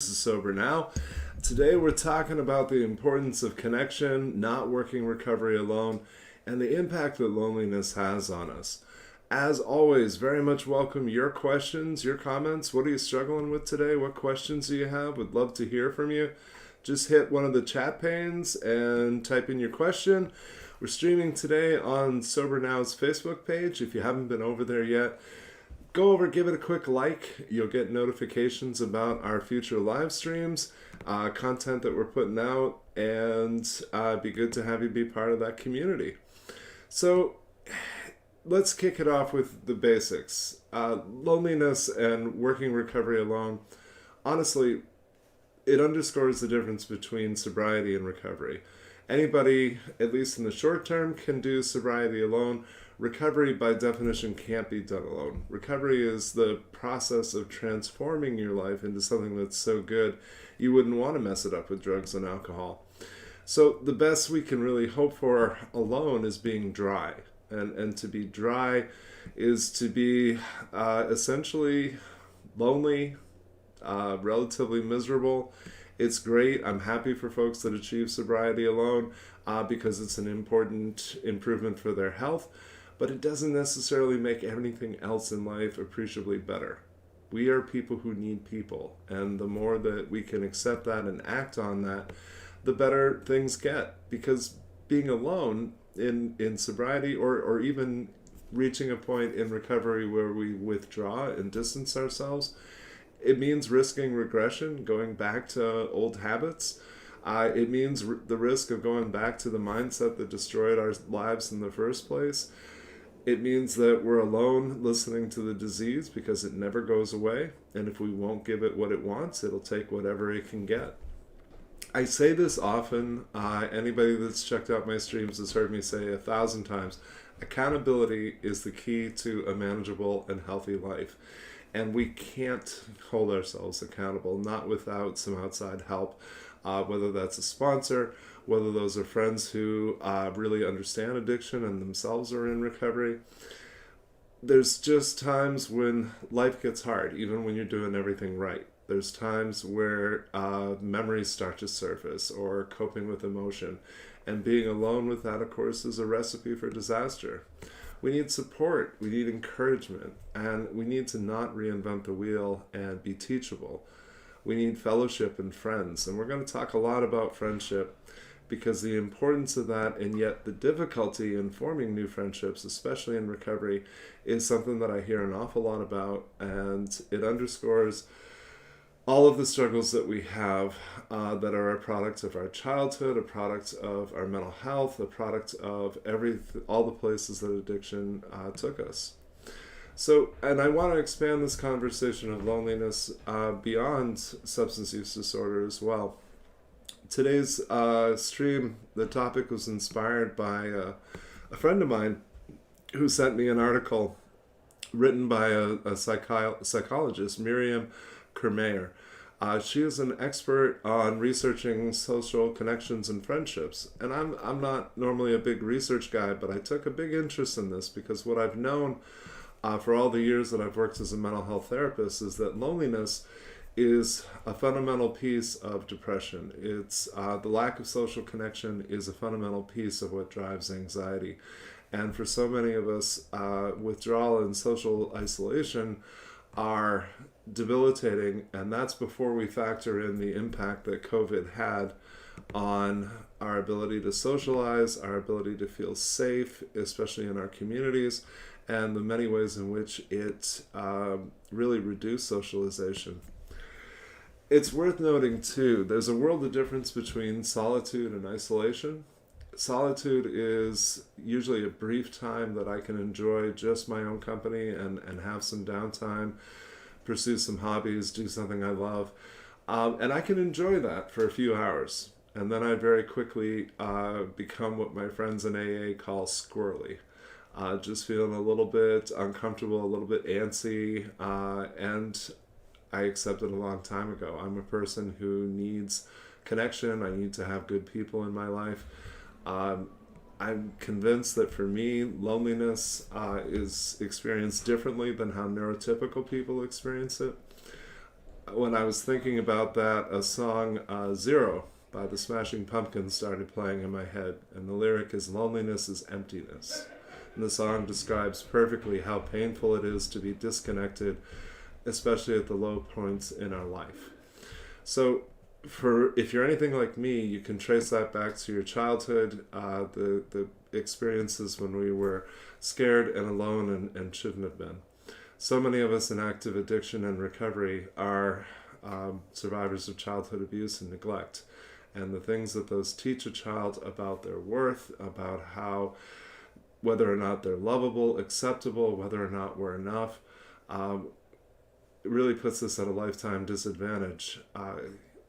This is Sober Now. Today we're talking about the importance of connection, not working recovery alone, and the impact that loneliness has on us. As always, very much welcome your questions, your comments. What are you struggling with today? What questions do you have? Would love to hear from you. Just hit one of the chat panes and type in your question. We're streaming today on Sober Now's Facebook page. If you haven't been over there yet, go over, give it a quick like. You'll get notifications about our future live streams, content that we're putting out, and it'd be good to have you be part of that community. So let's kick it off with the basics. Loneliness and working recovery alone, honestly, it underscores the difference between sobriety and recovery. Anybody, at least in the short term, can do sobriety alone. Recovery, by definition, can't be done alone. Recovery is the process of transforming your life into something that's so good you wouldn't want to mess it up with drugs and alcohol. So the best we can really hope for alone is being dry. And to be dry is to be essentially lonely, relatively miserable. It's great. I'm happy for folks that achieve sobriety alone because it's an important improvement for their health. But it doesn't necessarily make anything else in life appreciably better. We are people who need people, and the more that we can accept that and act on that, the better things get. Because being alone in sobriety, or even reaching a point in recovery where we withdraw and distance ourselves, it means risking regression, going back to old habits. It means the risk of going back to the mindset that destroyed our lives in the first place. It means that we're alone listening to the disease because it never goes away. And if we won't give it what it wants, it'll take whatever it can get. I say this often. Anybody that's checked out my streams has heard me say 1,000 times. Accountability is the key to a manageable and healthy life. And we can't hold ourselves accountable, not without some outside help, whether that's a sponsor, whether those are friends who really understand addiction and themselves are in recovery. There's just times when life gets hard, even when you're doing everything right. There's times where memories start to surface or coping with emotion. And being alone with that, of course, is a recipe for disaster. We need support, we need encouragement, and we need to not reinvent the wheel and be teachable. We need fellowship and friends, and we're going to talk a lot about friendship because the importance of that, and yet the difficulty in forming new friendships, especially in recovery, is something that I hear an awful lot about, and it underscores all of the struggles that we have that are a product of our childhood, a product of our mental health, a product of all the places that addiction took us. So, and I want to expand this conversation of loneliness beyond substance use disorder as well. Today's stream, the topic was inspired by a friend of mine who sent me an article written by a psychologist, Miriam Kermayer. She is an expert on researching social connections and friendships. And I'm not normally a big research guy, but I took a big interest in this because what I've known for all the years that I've worked as a mental health therapist is that loneliness is a fundamental piece of depression. It's the lack of social connection is a fundamental piece of what drives anxiety. And for so many of us, withdrawal and social isolation are debilitating, and that's before we factor in the impact that COVID had on our ability to socialize, our ability to feel safe, especially in our communities, and the many ways in which it really reduced socialization. It's worth noting, too, there's a world of difference between solitude and isolation. Solitude is usually a brief time that I can enjoy just my own company and have some downtime, pursue some hobbies, do something I love. And I can enjoy that for a few hours. And then I very quickly become what my friends in AA call squirrely. Just feeling a little bit uncomfortable, a little bit antsy, and I accepted a long time ago. I'm a person who needs connection. I need to have good people in my life. I'm convinced that for me, loneliness is experienced differently than how neurotypical people experience it. when I was thinking about that, a song, Zero by the Smashing Pumpkins, started playing in my head. And the lyric is, "Loneliness is emptiness." And the song describes perfectly how painful it is to be disconnected, especially at the low points in our life. So, if you're anything like me, you can trace that back to your childhood, the experiences when we were scared and alone and shouldn't have been. So many of us in active addiction and recovery are survivors of childhood abuse and neglect. And the things that those teach a child about their worth, about how, whether or not they're lovable, acceptable, whether or not we're enough, it really puts us at a lifetime disadvantage.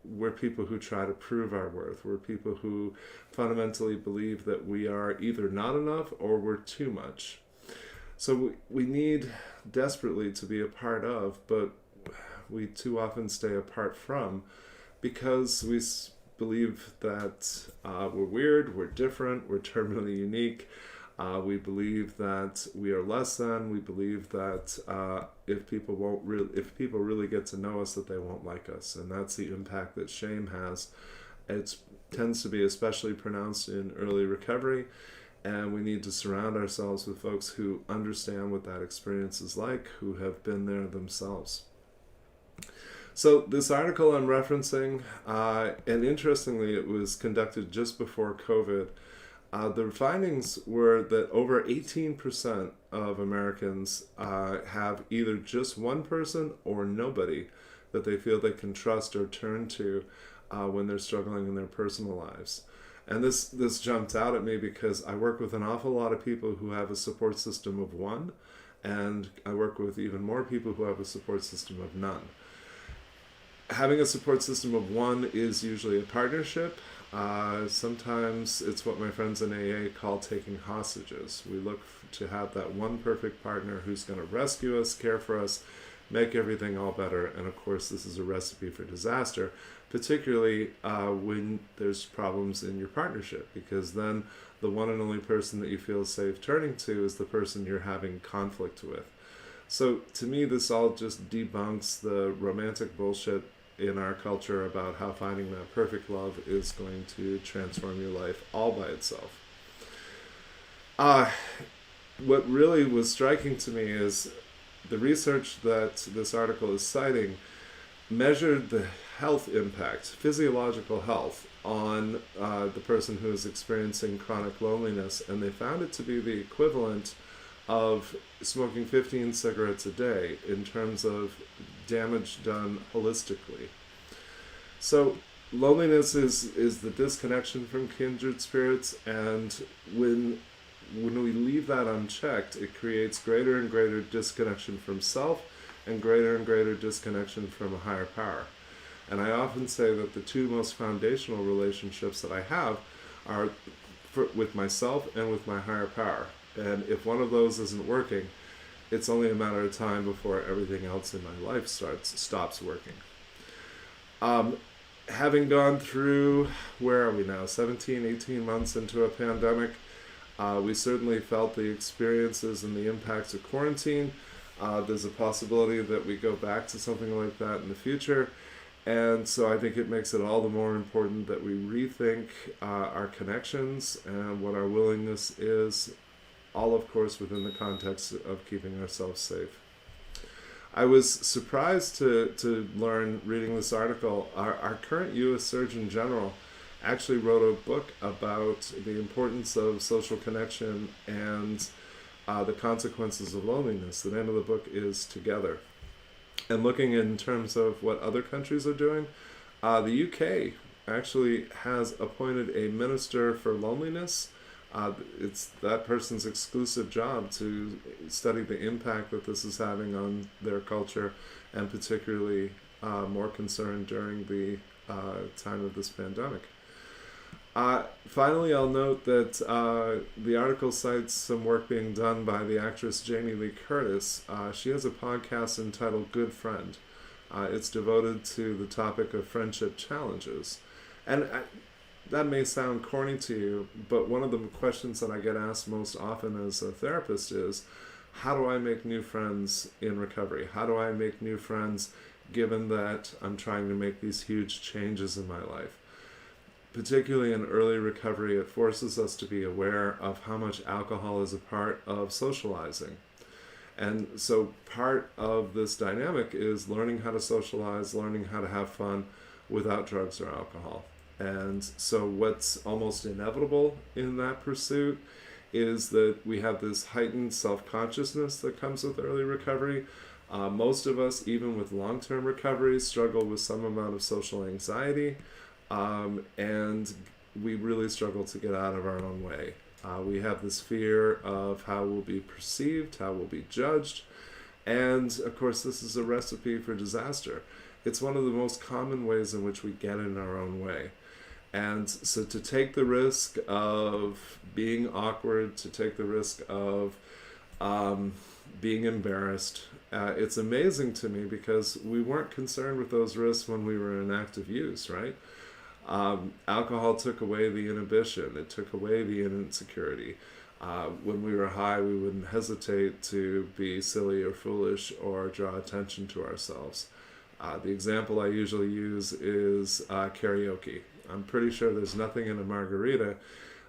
We're people who try to prove our worth. We're people who fundamentally believe that we are either not enough or we're too much. So we need desperately to be a part of, but we too often stay apart from, because we believe that we're weird, we're different, we're terminally unique. We believe that we are less than. We believe that if people really get to know us, that they won't like us, and that's the impact that shame has. It tends to be especially pronounced in early recovery, and we need to surround ourselves with folks who understand what that experience is like, who have been there themselves. So this article I'm referencing, and interestingly, it was conducted just before COVID. The findings were that over 18% of Americans have either just one person or nobody that they feel they can trust or turn to when they're struggling in their personal lives. And this jumped out at me because I work with an awful lot of people who have a support system of one, and I work with even more people who have a support system of none. Having a support system of one is usually a partnership. Sometimes it's what my friends in AA call taking hostages. We look to have that one perfect partner who's going to rescue us, care for us, make everything all better. And of course, this is a recipe for disaster, particularly when there's problems in your partnership, because then the one and only person that you feel safe turning to is the person you're having conflict with. So to me, this all just debunks the romantic bullshit in our culture about how finding that perfect love is going to transform your life all by itself. What really was striking to me is the research that this article is citing measured the health impact, physiological health, on the person who is experiencing chronic loneliness, and they found it to be the equivalent of smoking 15 cigarettes a day in terms of damage done holistically. So loneliness is the disconnection from kindred spirits, and when we leave that unchecked, it creates greater and greater disconnection from self and greater disconnection from a higher power. And I often say that the two most foundational relationships that I have are with myself and with my higher power. And if one of those isn't working, it's only a matter of time before everything else in my life stops working. Having gone through, where are we now, 17, 18 months into a pandemic, we certainly felt the experiences and the impacts of quarantine. There's a possibility that we go back to something like that in the future. And so I think it makes it all the more important that we rethink our connections and what our willingness is, all of course within the context of keeping ourselves safe. I was surprised to learn, reading this article, our current U.S. Surgeon General actually wrote a book about the importance of social connection and the consequences of loneliness. The name of the book is Together. And looking in terms of what other countries are doing, the UK actually has appointed a minister for loneliness. It's that person's exclusive job to study the impact that this is having on their culture, and particularly more concerned during the time of this pandemic. Finally, I'll note that the article cites some work being done by the actress Jamie Lee Curtis. She has a podcast entitled Good Friend. It's devoted to the topic of friendship challenges. And that may sound corny to you, but one of the questions that I get asked most often as a therapist is, how do I make new friends in recovery? How do I make new friends given that I'm trying to make these huge changes in my life. Particularly in early recovery, it forces us to be aware of how much alcohol is a part of socializing. And so part of this dynamic is learning how to socialize, learning how to have fun without drugs or alcohol. And so what's almost inevitable in that pursuit is that we have this heightened self-consciousness that comes with early recovery. Most of us, even with long-term recovery, struggle with some amount of social anxiety, and we really struggle to get out of our own way. We have this fear of how we'll be perceived, how we'll be judged, and of course this is a recipe for disaster. It's one of the most common ways in which we get in our own way. And so to take the risk of being awkward, to take the risk of being embarrassed, it's amazing to me because we weren't concerned with those risks when we were in active use, right? Alcohol took away the inhibition. It took away the insecurity. When we were high, we wouldn't hesitate to be silly or foolish or draw attention to ourselves. The example I usually use is karaoke. I'm pretty sure there's nothing in a margarita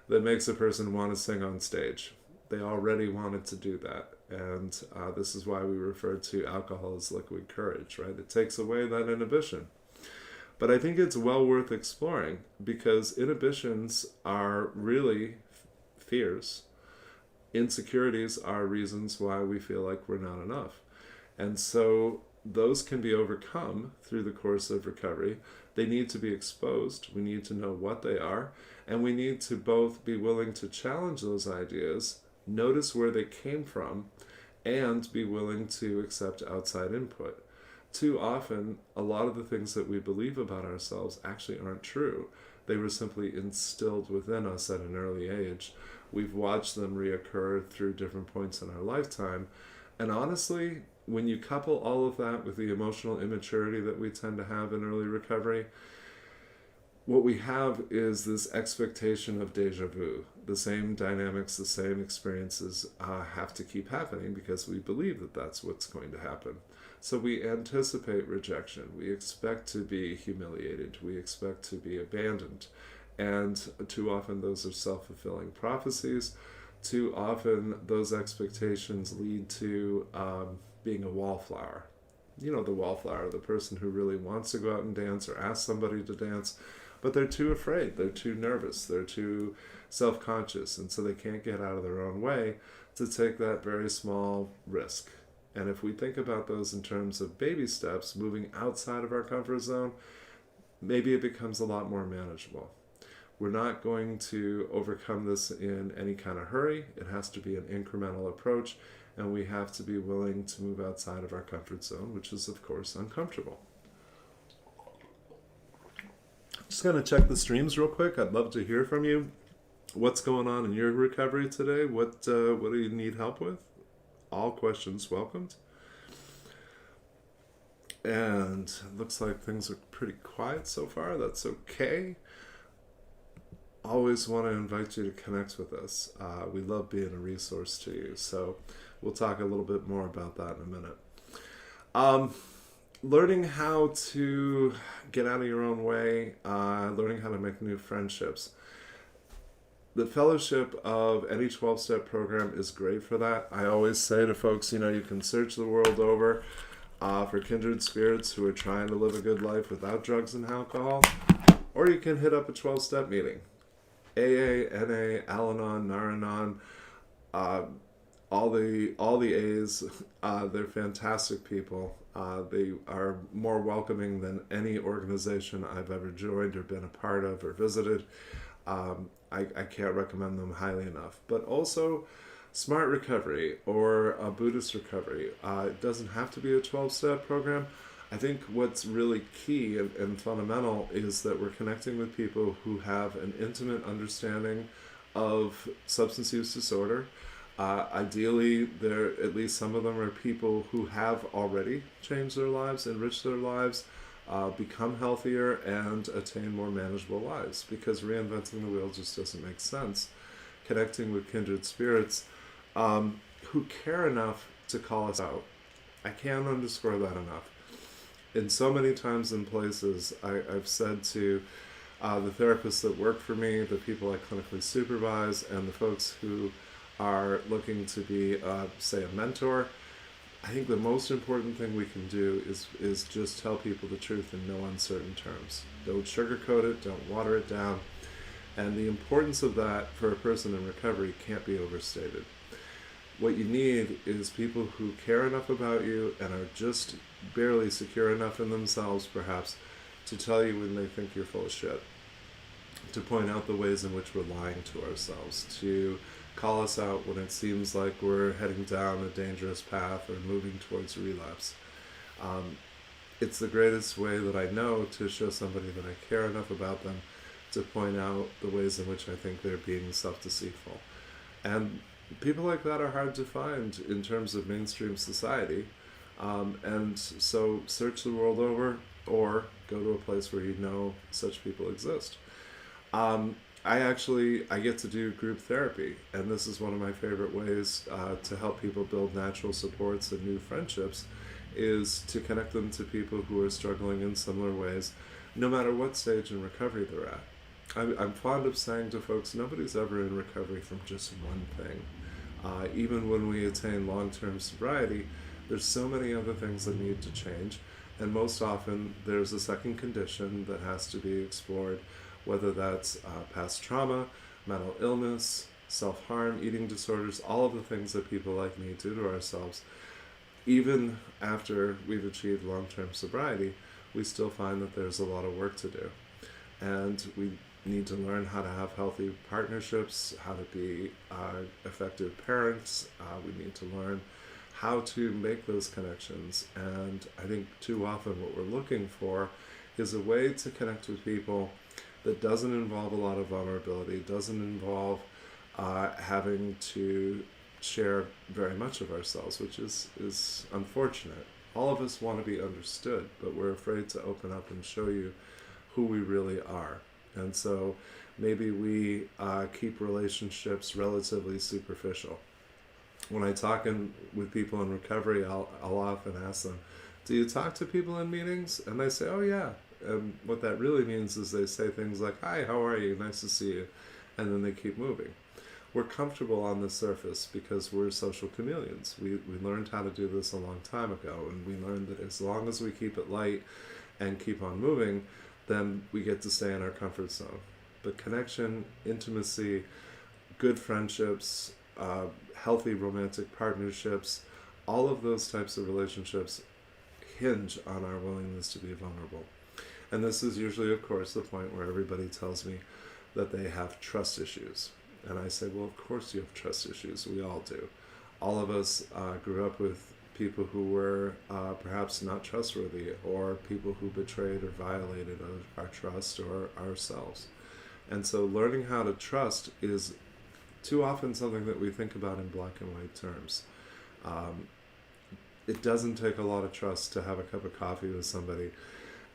that makes a person want to sing on stage. They already wanted to do that. And this is why we refer to alcohol as liquid courage, right? It takes away that inhibition. But I think it's well worth exploring because inhibitions are really fears. Insecurities are reasons why we feel like we're not enough. And so those can be overcome through the course of recovery. They need to be exposed. We need to know what they are. And we need to both be willing to challenge those ideas, notice where they came from, and be willing to accept outside input. Too often, a lot of the things that we believe about ourselves actually aren't true. They were simply instilled within us at an early age. We've watched them reoccur through different points in our lifetime. And honestly, when you couple all of that with the emotional immaturity that we tend to have in early recovery, what we have is this expectation of deja vu. The same dynamics, the same experiences have to keep happening because we believe that that's what's going to happen. So we anticipate rejection. We expect to be humiliated. We expect to be abandoned. And too often those are self-fulfilling prophecies. Too often those expectations lead to being a wallflower. You know, the wallflower, the person who really wants to go out and dance or ask somebody to dance, but they're too afraid, they're too nervous, they're too self-conscious, and so they can't get out of their own way to take that very small risk. And if we think about those in terms of baby steps, moving outside of our comfort zone, maybe it becomes a lot more manageable. We're not going to overcome this in any kind of hurry. It has to be an incremental approach, and we have to be willing to move outside of our comfort zone, which is, of course, uncomfortable. Just going to check the streams real quick. I'd love to hear from you. What's going on in your recovery today? What do you need help with? All questions welcomed. And it looks like things are pretty quiet so far. That's okay. Always want to invite you to connect with us. We love being a resource to you. So we'll talk a little bit more about that in a minute. Learning how to get out of your own way, learning how to make new friendships. The fellowship of any 12-step program is great for that. I always say to folks, you can search the world over for kindred spirits who are trying to live a good life without drugs and alcohol, or you can hit up a 12-step meeting. AA, NA, Al-Anon, Nar-Anon, all the A's, they're fantastic people. They are more welcoming than any organization I've ever joined or been a part of or visited. I can't recommend them highly enough. But also, Smart Recovery or a Buddhist recovery. It doesn't have to be a 12-step program. I think what's really key and fundamental is that we're connecting with people who have an intimate understanding of substance use disorder. Ideally, at least some of them are people who have already changed their lives, enriched their lives, become healthier, and attain more manageable lives, because reinventing the wheel just doesn't make sense. Connecting with kindred spirits who care enough to call us out. I can't underscore that enough. in so many times and places, I've said to the therapists that work for me, the people I clinically supervise, and the folks who are looking to be, say, a mentor, I think the most important thing we can do is just tell people the truth in no uncertain terms. Don't sugarcoat it, don't water it down. And the importance of that for a person in recovery can't be overstated. What you need is people who care enough about you and are just barely secure enough in themselves, perhaps, to tell you when they think you're full of shit, to point out the ways in which we're lying to ourselves, to call us out when it seems like we're heading down a dangerous path or moving towards relapse. It's the greatest way that I know to show somebody that I care enough about them to point out the ways in which I think they're being self-deceitful. And people like that are hard to find in terms of mainstream society. And so search the world over or go to a place where you know such people exist. I get to do group therapy, and this is one of my favorite ways to help people build natural supports and new friendships, is to connect them to people who are struggling in similar ways, no matter what stage in recovery they're at. I'm fond of saying to folks, nobody's ever in recovery from just one thing. Even when we attain long-term sobriety, there's so many other things that need to change, and most often there's a second condition that has to be explored, whether that's past trauma, mental illness, self-harm, eating disorders, all of the things that people like me do to ourselves. Even after we've achieved long-term sobriety, we still find that there's a lot of work to do. And we need to learn how to have healthy partnerships, how to be effective parents. We need to learn how to make those connections. And I think too often what we're looking for is a way to connect with people that doesn't involve a lot of vulnerability, doesn't involve having to share very much of ourselves, which is unfortunate. All of us want to be understood, but we're afraid to open up and show you who we really are. And so maybe we keep relationships relatively superficial. When I talk with people in recovery, I'll often ask them, do you talk to people in meetings? And they say, oh yeah. And what that really means is they say things like, hi, how are you? Nice to see you. And then they keep moving. We're comfortable on the surface because we're social chameleons. We learned how to do this a long time ago, and we learned that as long as we keep it light and keep on moving, then we get to stay in our comfort zone. But connection, intimacy, good friendships, healthy romantic partnerships, all of those types of relationships hinge on our willingness to be vulnerable. And this is usually, of course, the point where everybody tells me that they have trust issues. And I say, well, of course you have trust issues. We all do. All of us grew up with people who were perhaps not trustworthy, or people who betrayed or violated our trust or ourselves. And so learning how to trust is too often something that we think about in black and white terms. It doesn't take a lot of trust to have a cup of coffee with somebody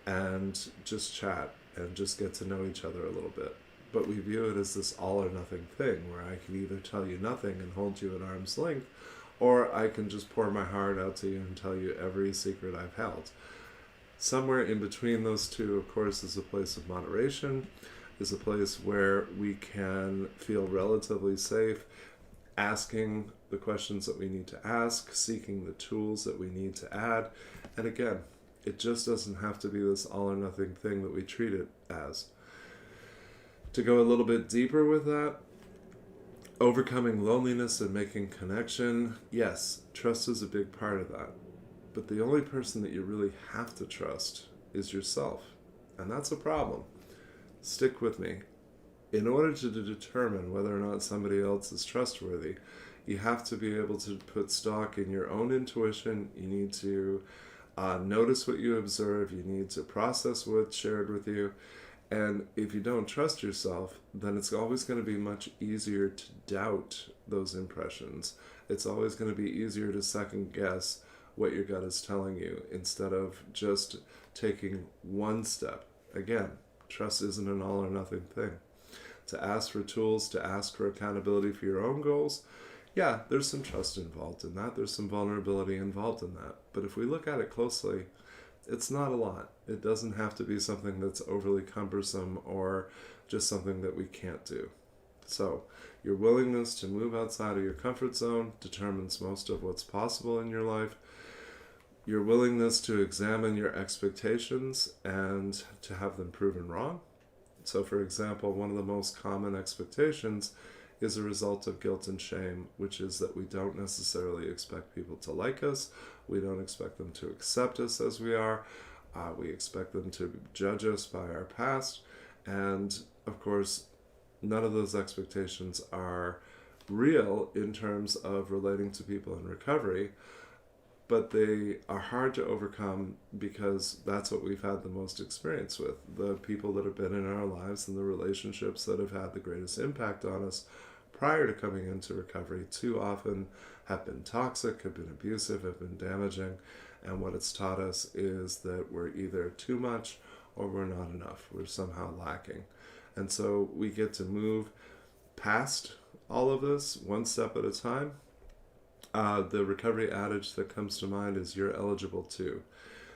and just chat and just get to know each other a little bit. But we view it as this all or nothing thing, where I can either tell you nothing and hold you at arm's length, or I can just pour my heart out to you and tell you every secret I've held. Somewhere in between those two, of course, is a place of moderation, is a place where we can feel relatively safe, asking the questions that we need to ask, seeking the tools that we need to add. And again, it just doesn't have to be this all or nothing thing that we treat it as. To go a little bit deeper with that, overcoming loneliness and making connection, yes, trust is a big part of that. But the only person that you really have to trust is yourself. And that's a problem. Stick with me. In order to determine whether or not somebody else is trustworthy, you have to be able to put stock in your own intuition. You need to notice what you observe. You need to process what's shared with you. And if you don't trust yourself, then it's always going to be much easier to doubt those impressions. It's always going to be easier to second guess what your gut is telling you instead of just taking one step. Again, trust isn't an all or nothing thing. To ask for tools, to ask for accountability for your own goals, yeah, there's some trust involved in that. There's some vulnerability involved in that. But if we look at it closely, It's not a lot. It doesn't have to be something that's overly cumbersome or just something that we can't do. So, your willingness to move outside of your comfort zone determines most of what's possible in your life. Your willingness to examine your expectations and to have them proven wrong. So, for example, one of the most common expectations is a result of guilt and shame, which is that we don't necessarily expect people to like us. We don't expect them to accept us as we are. We expect them to judge us by our past. And, of course, none of those expectations are real in terms of relating to people in recovery, but they are hard to overcome because that's what we've had the most experience with. The people that have been in our lives and the relationships that have had the greatest impact on us prior to coming into recovery too often have been toxic, have been abusive, have been damaging, and what it's taught us is that we're either too much or we're not enough. We're somehow lacking. And so we get to move past all of this one step at a time. The recovery adage that comes to mind is you're eligible too.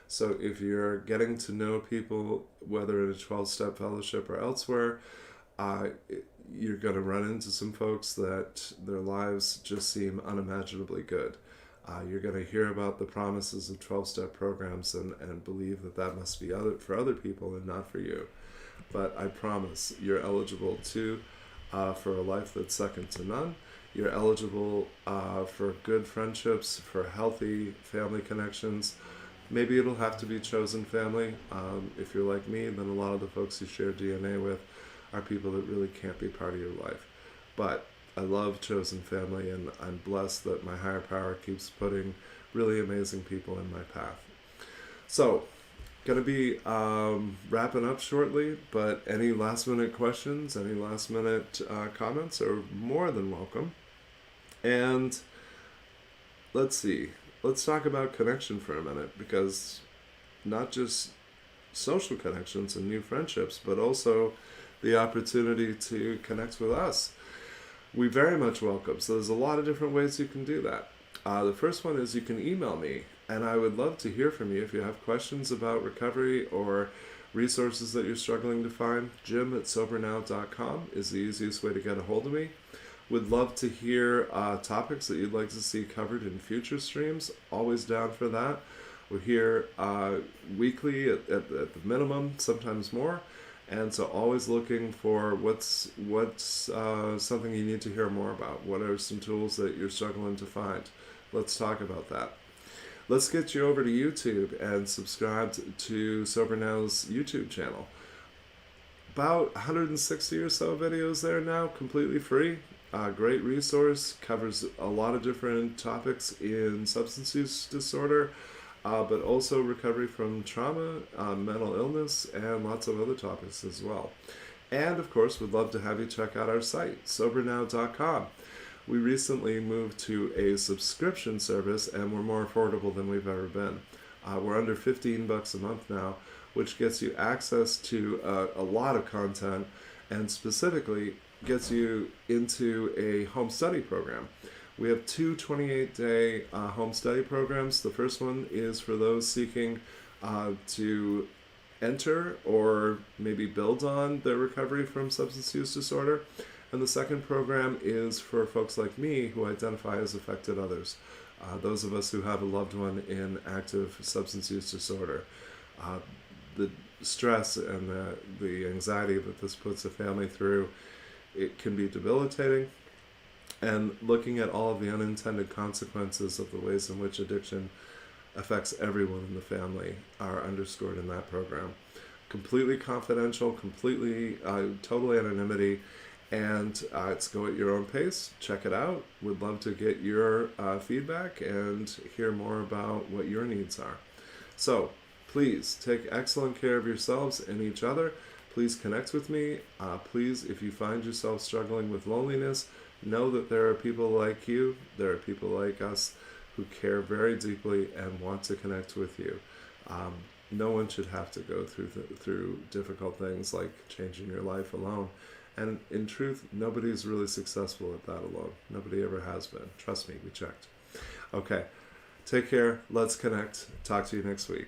So if you're getting to know people, whether in a 12-step fellowship or elsewhere, you're going to run into some folks that their lives just seem unimaginably good. You're going to hear about the promises of 12-step programs and believe that that must be for other people and not for you. But I promise you're eligible too for a life that's second to none. You're eligible for good friendships, for healthy family connections. Maybe it'll have to be chosen family. If you're like me, then a lot of the folks you share DNA with are people that really can't be part of your life. But I love chosen family, and I'm blessed that my higher power keeps putting really amazing people in my path. So, going to be wrapping up shortly, but any last minute questions, any last minute comments are more than welcome. And let's see, let's talk about connection for a minute, because not just social connections and new friendships, but also the opportunity to connect with us, we very much welcome. So there's a lot of different ways you can do that. The first one is you can email me, and I would love to hear from you if you have questions about recovery or resources that you're struggling to find. Jim@sobernow.com is the easiest way to get a hold of me. Would love to hear topics that you'd like to see covered in future streams. Always down for that. We're here weekly at the minimum, sometimes more. And so always looking for what's something you need to hear more about. What are some tools that you're struggling to find? Let's talk about that. Let's get you over to YouTube and subscribe to Sober Now's YouTube channel. About 160 or so videos there now, completely free. Great resource, covers a lot of different topics in substance use disorder, but also recovery from trauma, mental illness, and lots of other topics as well. And of course, we'd love to have you check out our site, sobernow.com. We recently moved to a subscription service, and we're more affordable than we've ever been. We're under $15 a month now, which gets you access to a lot of content, and specifically gets you into a home study program. We have two 28-day home study programs. The first one is for those seeking to enter or maybe build on their recovery from substance use disorder. And the second program is for folks like me who identify as affected others. Those of us who have a loved one in active substance use disorder. The stress and the anxiety that this puts a family through, it can be debilitating. And looking at all of the unintended consequences of the ways in which addiction affects everyone in the family are underscored in that program. Completely confidential, completely, total anonymity, and it's go at your own pace. Check it out. We'd love to get your feedback and hear more about what your needs are. So please take excellent care of yourselves and each other. Please connect with me. Please, if you find yourself struggling with loneliness, know that there are people like you, there are people like us who care very deeply and want to connect with you. No one should have to go through difficult things like changing your life alone. And in truth, nobody's really successful at that alone. Nobody ever has been. Trust me, we checked. Okay, take care. Let's connect. Talk to you next week.